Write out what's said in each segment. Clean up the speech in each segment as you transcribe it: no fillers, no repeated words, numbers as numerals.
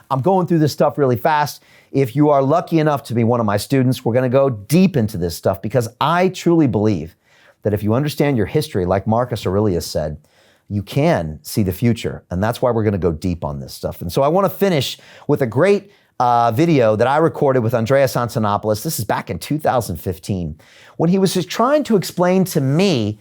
I'm going through this stuff really fast. If you are lucky enough to be one of my students, we're going to go deep into this stuff because I truly believe that if you understand your history, like Marcus Aurelius said, you can see the future. And that's why we're going to go deep on this stuff. And so I want to finish with a great video that I recorded with Andreas Antonopoulos. This is back in 2015, when he was just trying to explain to me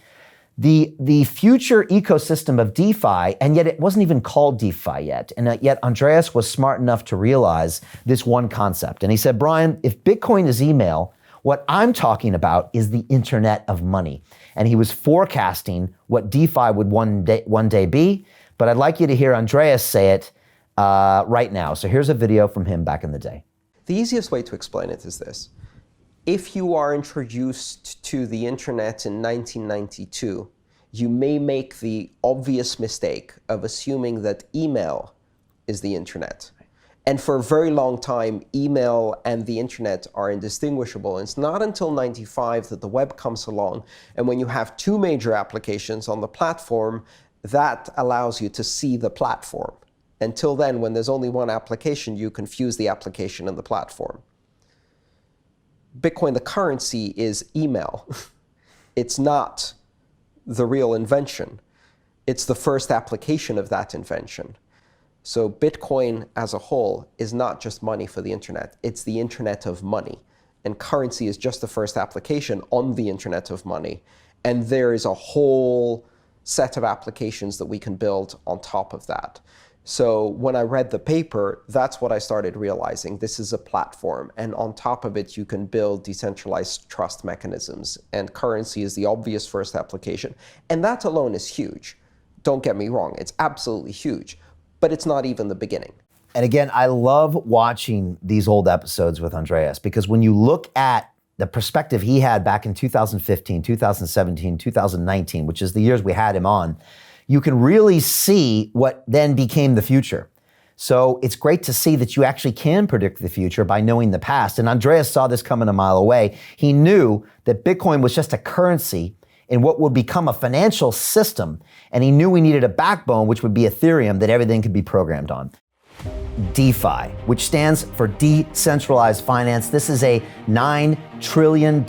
the future ecosystem of DeFi, and yet it wasn't even called DeFi yet. And yet Andreas was smart enough to realize this one concept. And he said, Brian, if Bitcoin is email, what I'm talking about is the internet of money. And he was forecasting what DeFi would one day be, but I'd like you to hear Andreas say it right now. So here's a video from him back in the day. The easiest way to explain it is this. If you are introduced to the internet in 1992, you may make the obvious mistake of assuming that email is the internet. And for a very long time, email and the internet are indistinguishable. It's not until 95 that the web comes along. And when you have two major applications on the platform, that allows you to see the platform. Until then, when there's only one application, you confuse the application and the platform. Bitcoin, the currency, is email. It's not the real invention. It's the first application of that invention. So Bitcoin as a whole is not just money for the internet. It's the internet of money. And currency is just the first application on the internet of money. And there is a whole set of applications that we can build on top of that. So when I read the paper, that's what I started realizing. This is a platform, and on top of it, you can build decentralized trust mechanisms, and currency is the obvious first application. And that alone is huge. Don't get me wrong, it's absolutely huge, but it's not even the beginning. And again, I love watching these old episodes with Andreas, because when you look at the perspective he had back in 2015, 2017, 2019, which is the years we had him on, you can really see what then became the future. So it's great to see that you actually can predict the future by knowing the past. And Andreas saw this coming a mile away. He knew that Bitcoin was just a currency in what would become a financial system. And he knew we needed a backbone, which would be Ethereum, that everything could be programmed on. DeFi, which stands for Decentralized Finance. This is a $9 trillion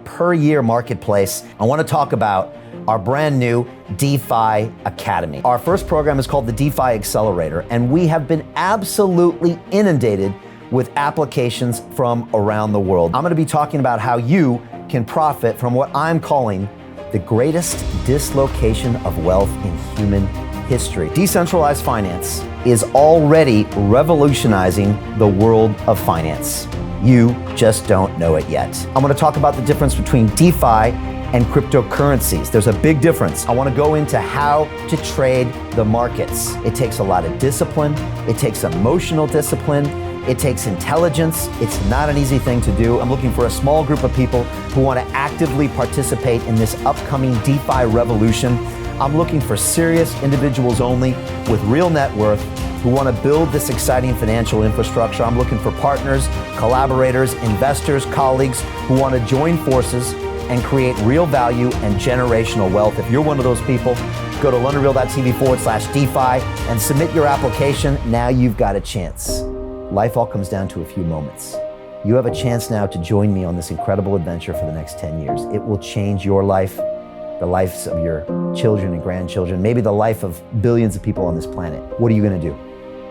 per year marketplace. I want to talk about our brand new DeFi Academy. Our first program is called the DeFi Accelerator, and we have been absolutely inundated with applications from around the world. I'm going to be talking about how you can profit from what I'm calling the greatest dislocation of wealth in human history. Decentralized finance is already revolutionizing the world of finance. You just don't know it yet. I'm going to talk about the difference between DeFi and cryptocurrencies. There's a big difference. I want to go into how to trade the markets. It takes a lot of discipline. It takes emotional discipline. It takes intelligence. It's not an easy thing to do. I'm looking for a small group of people who want to actively participate in this upcoming DeFi revolution. I'm looking for serious individuals only with real net worth who want to build this exciting financial infrastructure. I'm looking for partners, collaborators, investors, colleagues who want to join forces and create real value and generational wealth. If you're one of those people, go to londonreal.tv/DeFi and submit your application. Now you've got a chance. Life all comes down to a few moments. You have a chance now to join me on this incredible adventure for the next 10 years. It will change your life, the lives of your children and grandchildren, maybe the life of billions of people on this planet. What are you going to do?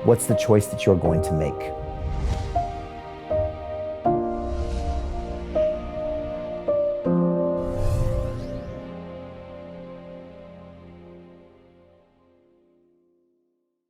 What's the choice that you're going to make?